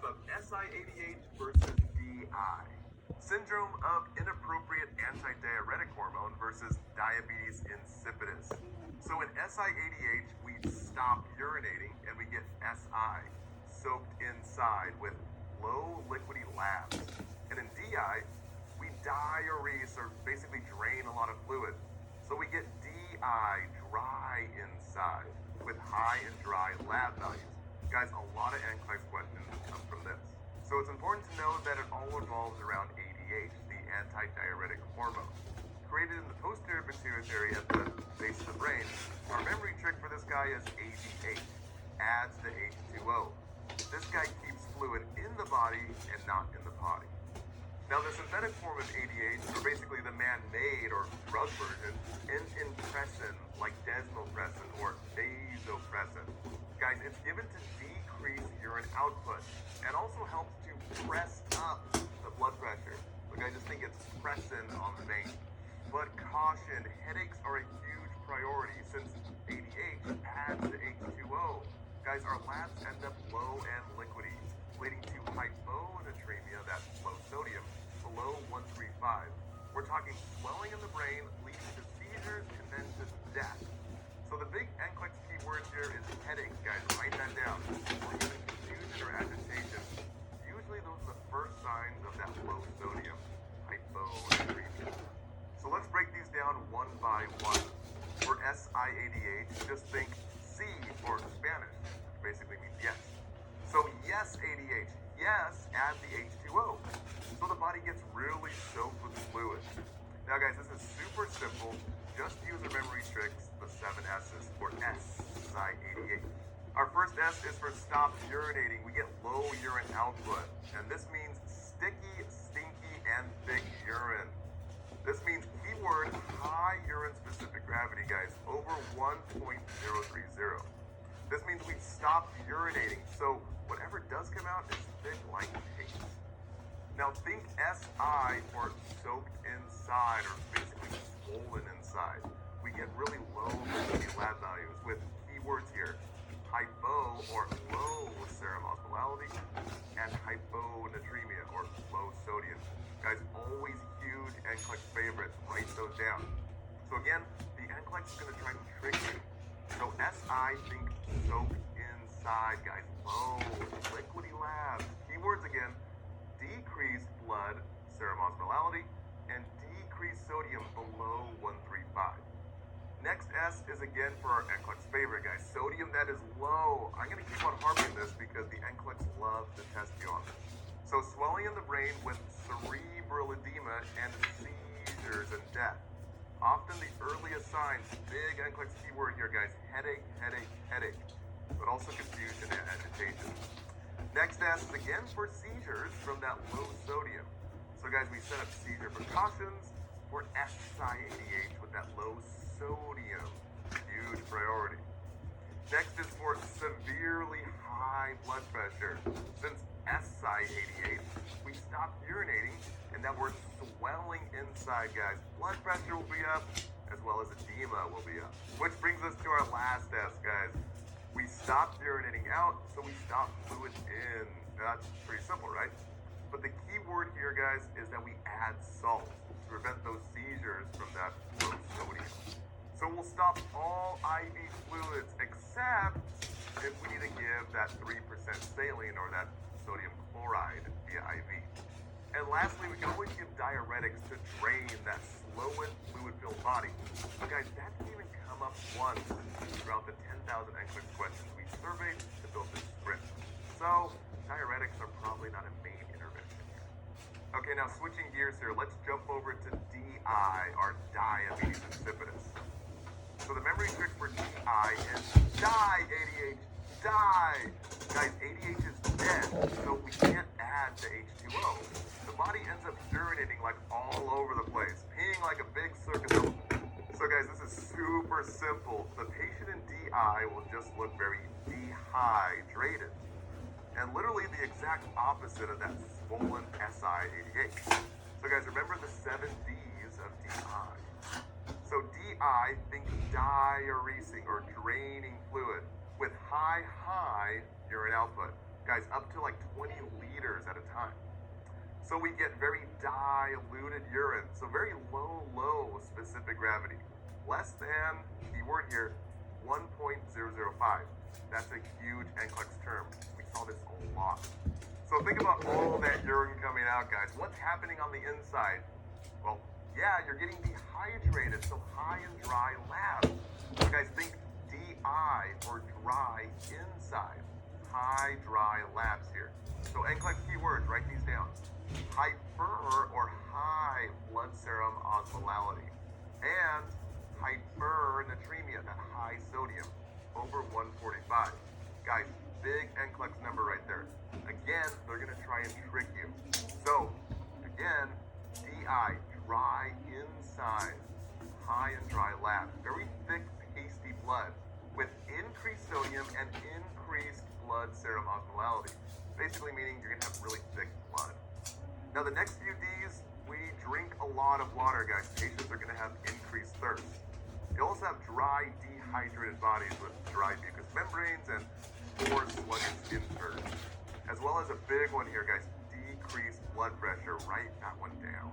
wrap up sIADH versus DI. Syndrome of inappropriate antidiuretic hormone versus diabetes insipidus. So in sIADH, we stop urinating and we get SI soaked inside with low liquidy labs. And in DI, we diurese or basically drain a lot of fluid. So we get DI, dry inside, with high and dry lab values. Guys, a lot of NCLEX questions come from this. So it's important to know that it all revolves around ADH, the antidiuretic hormone. Created in the posterior pituitary at the base of the brain, our memory trick for this guy is ADH, adds the H2O. This guy keeps fluid in the body and not in the potty. Now, the synthetic form of ADH, or basically the man-made or drug version, ends in pressin, like desmopressin or vasopressin. Guys, it's given to decrease urine output and also helps to press up the blood pressure. Look, I just think it's pressin on the vein. But caution, headaches are a huge priority since ADH adds the H2O. Guys, our labs end up low and liquidy, leading to hyponatremia, that's low sodium, below 135. We're talking swelling in the brain, leading to seizures and then to death. So the big NCLEX keyword here is headaches, guys. Write that down. Or even confusion or agitation. Usually those are the first signs of that low sodium, hyponatremia. So let's break these down one by one. For sIADH, just think C for Spanish, which basically means yes. So yes, ADH, yes, add the H2O. So the body gets really soaked with fluid. Now guys, this is super simple. Just use our memory tricks, the 7 S's for sIADH. Our first S is for stop urinating. We get low urine output. And this means sticky, stinky, and thick urine. This means keyword high urine specific gravity, guys, over 1.030. This means we've stopped urinating, so whatever does come out is thick like paste. Now think SI for soaked inside, or basically swollen inside. We get really low liquidity lab values with keywords here: hypo or low serum osmolality and hyponatremia or low sodium. Guys, always huge NCLEX favorites. Write those down. So again, the NCLEX is going to try to trick you. So SI, think soaked inside, guys. Low liquidy labs. Keywords again: decreased blood serum osmolality and decreased sodium below 135. Next S is again for our NCLEX favorite, guys. Sodium that is low. I'm going to keep on harping this because the NCLEX love to test you on this. So swelling in the brain with cerebral edema and seizures and death. Often the earliest signs, big NCLEX keyword here, guys: headache, headache, headache, but also confusion and agitation. Next S is again for seizures from that low sodium. So guys, we set up seizure precautions for sIADH with that low sodium. Huge priority. Next is for severely high blood pressure. Since sIADH, we stop urinating and that we're swelling inside, guys. Blood pressure will be up as well as edema will be up. Which brings us to our last S, guys. We stop urinating out, so we stop fluid in. That's pretty simple, right? But the key word here, guys, is that we add salt to prevent those seizures from that low sodium. So we'll stop all IV fluids except if we need to give that 3% saline or that sodium chloride via IV. And lastly, we can always give diuretics to drain that slowing fluid-filled body. But guys, that didn't even come up once throughout the 10,000 NCLEX questions we surveyed to build this script. So diuretics are probably not a main intervention here. Okay, now switching gears here, let's jump over to DI, our diabetes insipidus. So the memory trick for DI is die, ADH, die. Guys, ADH is dead, so we can't add the H2O. The body ends up urinating like all over the place, peeing like a big circus elephant. So guys, this is super simple. The patient in DI will just look very dehydrated. And literally the exact opposite of that swollen sIADH. So guys, remember the 7 D's of DI. So DI, think diuresing or draining fluid with high urine output. Guys, up to like 20 So we get very diluted urine, so very low specific gravity. Less than, keyword here, 1.005. That's a huge NCLEX term. We saw this a lot. So think about all that urine coming out, guys. What's happening on the inside? Well, yeah, you're getting dehydrated, so high and dry labs. So guys, think DI or dry inside. High dry labs here. So NCLEX keywords, write these down. Hyper or high blood serum osmolality. And hypernatremia, that high sodium, over 145. Guys, big NCLEX number right there. Again, they're going to try and trick you. So, again, DI, dry inside, high and dry labs. Very thick, pasty blood with increased sodium and increased blood serum osmolality. Basically meaning you're going to have really thick blood. Now, the next few Ds, we drink a lot of water, guys. Patients are going to have increased thirst. You also have dry, dehydrated bodies with dry mucous membranes and poor sluggish skin turns. As well as a big one here, guys, decreased blood pressure. Write that one down.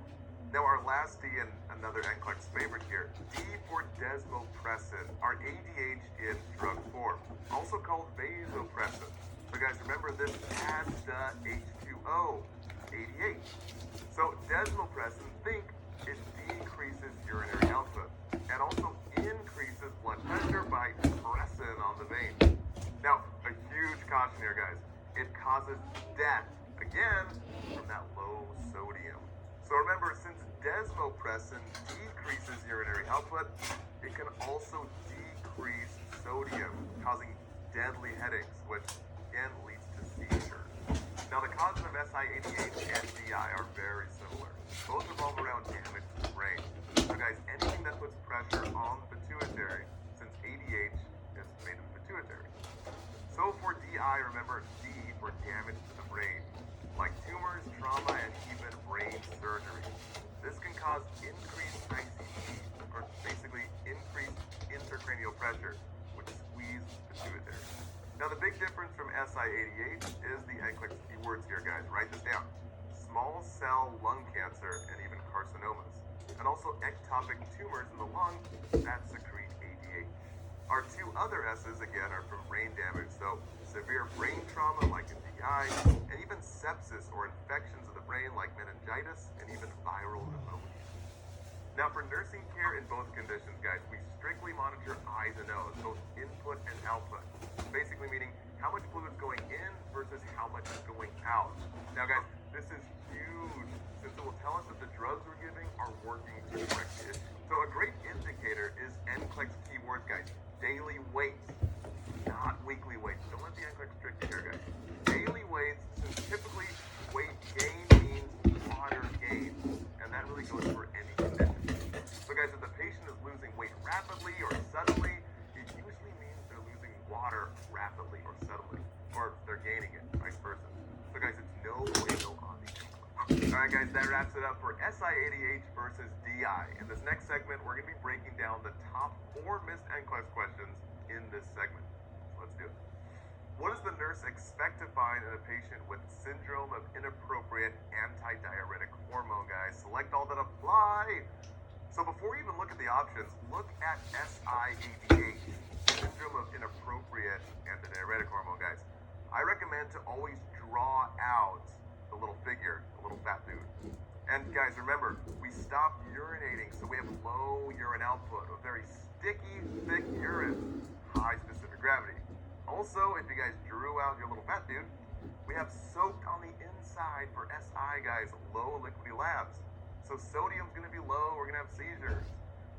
Now, our last D and another NCLEX favorite here, D for desmopressin, our ADH in drug form, also called vasopressin. So guys, remember this adds the H2O, ADH. So desmopressin, think it decreases urinary output and also increases blood pressure by pressin on the vein. Now, a huge caution here, guys. It causes death, again, from that low sodium. So remember, since desmopressin decreases urinary output, it can also decrease sodium, causing deadly headaches, which again leads to seizures. Now, the causes of sIADH and DI are very similar. Both revolve around damage to the brain. So guys, anything that puts pressure on the pituitary, since ADH is made of pituitary. So for DI, remember D for damage to the brain, like tumors, trauma, and even brain surgery. This can cause increased ICP, or basically increased intracranial pressure, which squeezes the pituitary. Now, the big difference from sIADH is the NCLEX keywords here, guys. Write this down. Small cell lung cancer and even carcinomas. And also ectopic tumors in the lung that secrete ADH. Our two other S's, again, are from brain damage. So severe brain trauma like in DI, and even sepsis or infections of the brain like meningitis and even viral pneumonia. Now, for nursing care in both conditions, guys, we strictly monitor eyes and nose, both input and output. Basically meaning how much fluid is going in versus how much is going out. Now, guys, this is huge since it will tell us that the drugs we're giving are working to correct the issue. So a great indicator is NCLEX keywords, guys. Daily weights, not weekly weights. Don't let the NCLEX trick you here, guys. Daily weights, since typically weight gain means water gain, and that really goes for any condition. So guys, if the patient is losing weight rapidly or suddenly, it usually means they're losing water rapidly or suddenly, or they're gaining it, vice versa. So guys, it's no bueno on the NCLEX. Alright guys, that wraps it up for sIADH versus DI. In this next segment, we're going to be breaking down the top 4 missed NCLEX questions in this segment. So let's do it. What does the nurse expect to find in a patient with syndrome of inappropriate antidiuretic hormone, guys? Select all that apply. So before you even look at the options, look at sIADH, syndrome of inappropriate antidiuretic hormone, guys. I recommend to always draw out the little figure, the little fat dude. And guys, remember, we stop urinating, so we have low urine output, a very sticky, thick urine, high specific gravity. Also, if you guys drew out your little fat dude, we have soaked on the inside for SI, guys, low liquidy labs. So sodium's going to be low, we're going to have seizures.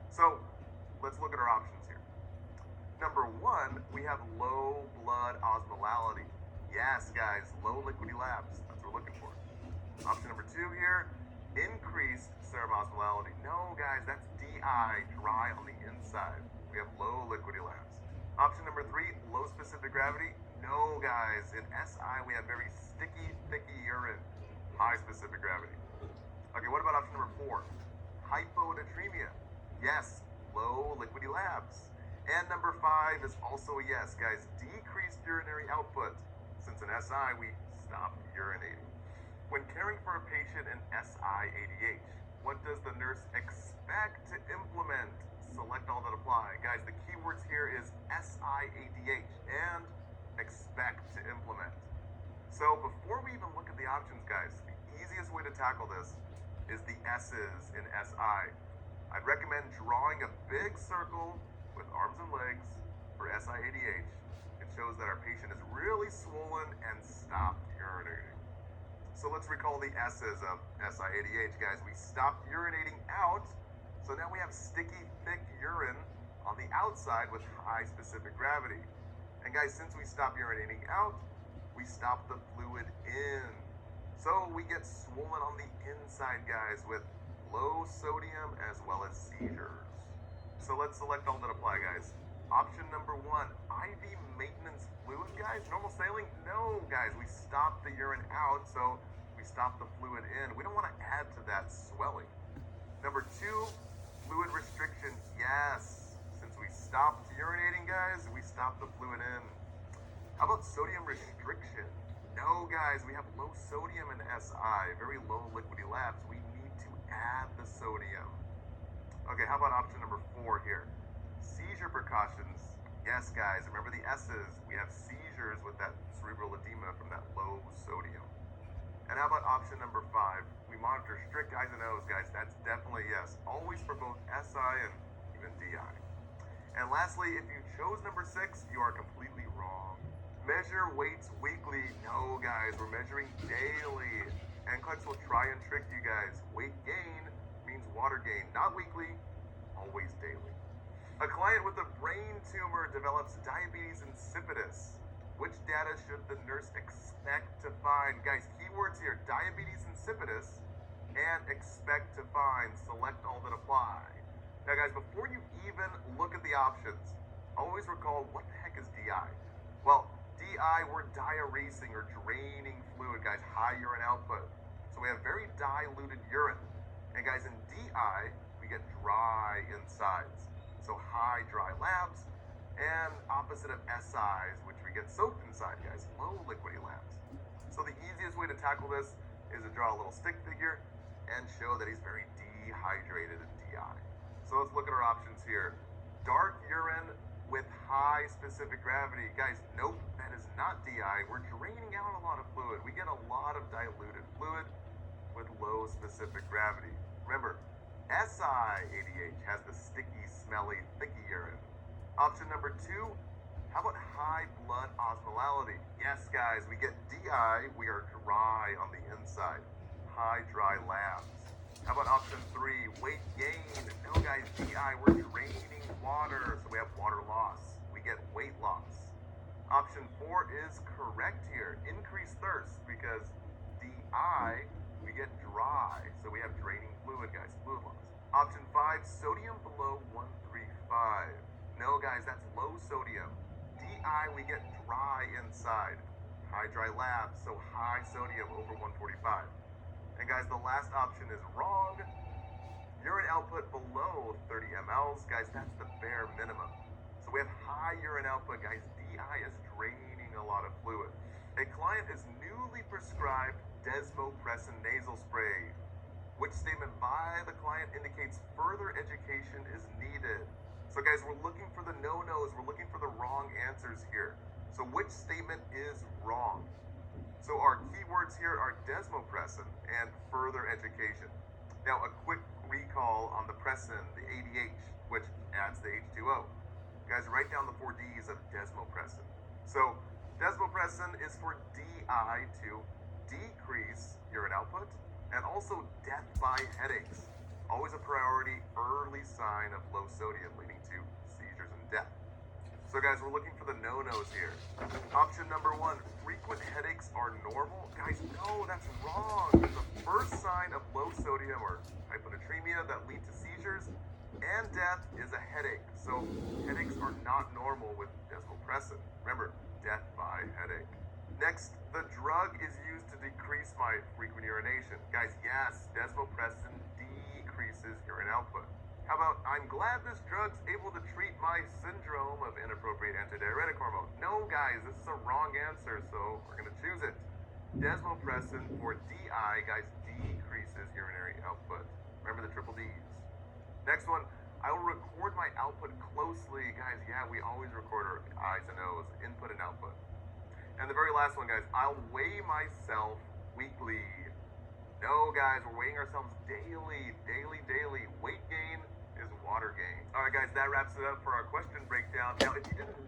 So let's look at our options here. Number 1, we have low blood osmolality. Yes, guys, low liquidy labs. That's what we're looking for. Option number 2 here, increased serum osmolality. No, guys, that's DI, dry on the inside. We have low liquidy labs. Option number 3, low specific gravity. No, guys, in SI we have very sticky, thicky urine, high specific gravity. Okay, what about option number 4? Hyponatremia. Yes, low liquidy labs. And number 5 is also a yes, guys, decreased urinary output. Since in SI, we stop urinating. When caring for a patient patient in sIADH? What does the nurse expect to implement? Select all that apply. Guys, the keywords here is sIADH and expect to implement. So before we even look at the options, guys, the easiest way to tackle this is the S's in SI. I'd recommend drawing a big circle with arms and legs for sIADH. It shows that our patient is really swollen and stopped urinating. So let's recall the S's of sIADH, guys. We stopped urinating out, so now we have sticky, thick urine on the outside with high specific gravity. And guys, since we stopped urinating out, we stop the fluid in. So we get swollen on the inside, guys, with low sodium as well as seizures. So let's select all that apply, guys. Option number 1, IV maintenance fluid, guys. Normal saline? No, guys, we stop the urine out, so we stop the fluid in. We don't want to add to that swelling. Number 2, fluid restriction. Yes, since we stopped urinating, guys, we stop the fluid in. How about sodium restriction? No, guys, we have low sodium in SI, very low liquidy labs. We need to add the sodium. Okay, how about option number 4 here? Seizure precautions. Yes, guys, remember the S's. We have seizures with that cerebral edema from that low sodium. And how about option number 5? We monitor strict I's and O's, guys. That's definitely yes. Always for both SI and even DI. And lastly, if you chose number 6, you are completely wrong. Measure weights weekly. No, guys, we're measuring daily. NCLEX will try and trick you guys. Weight gain means water gain, not weekly, always daily. A client with a brain tumor develops diabetes insipidus. Which data should the nurse expect to find? Guys, keywords here, diabetes insipidus and expect to find. Select all that apply. Now, guys, before you even look at the options, always recall, what the heck is DI? Well, DI, we're diuresing or draining fluid, guys, high urine output. So we have very diluted urine. And guys, in DI, we get dry insides. So high dry labs, and opposite of SIs, which we get soaked inside, guys, low liquidy labs. So the easiest way to tackle this is to draw a little stick figure and show that he's very dehydrated in DI. So let's look at our options here. Dark urine with high specific gravity. Guys, nope, that is not DI. We're draining out a lot of fluid. We get a lot of diluted fluid with low specific gravity. Remember, sIADH has the sticky, smelly, thicky urine. Option number 2, how about high blood osmolality? Yes, guys, we get DI, we are dry on the inside. High dry labs. How about option 3, weight gain? No, guys, DI, we're draining water, so we have water loss. We get weight loss. Option 4 is correct here. Increased thirst, because DI, we get dry, so we have draining fluid, guys, fluid loss. Option 5, sodium below 135. No, guys, that's low sodium. DI, we get dry inside. High dry labs, so high sodium over 145. And guys, the last option is wrong. Urine output below 30 mLs. Guys, that's the bare minimum. So we have high urine output, guys. DI is draining a lot of fluid. A client is newly prescribed desmopressin nasal spray. Which statement by the client indicates further education is needed? So guys, we're looking for the no-nos. We're looking for the wrong answers here. So which statement is wrong? So our keywords here are desmopressin and further education. Now, a quick recall on the pressin, the ADH, which adds the H2O. Guys, write down the 4 Ds of desmopressin. So desmopressin is for DI, to decrease urine output, and also death by headaches. Always a priority, early sign of low sodium leading to seizures and death. So guys, we're looking for the no-nos here. Option number 1, frequent headaches are normal. Guys, no, that's wrong. The first sign of low sodium or hyponatremia that lead to seizures and death is a headache. So headaches are not normal with desmopressin. Remember, death by headache. Next, the drug is used to decrease my frequent urination. Guys, yes, desmopressin decreases urine output. How about, I'm glad this drug's able to treat my syndrome of inappropriate antidiuretic hormone? No, guys, this is a wrong answer, so we're going to choose it. Desmopressin for DI, guys, decreases urinary output. Remember the triple Ds. Next one, I will record my output closely. Guys, yeah, we always record our I's and O's, input and output. And the very last one, guys, I'll weigh myself weekly. No, guys, we're weighing ourselves daily. Weight gain is water gain. All right, guys, that wraps it up for our question breakdown. Now, if you didn't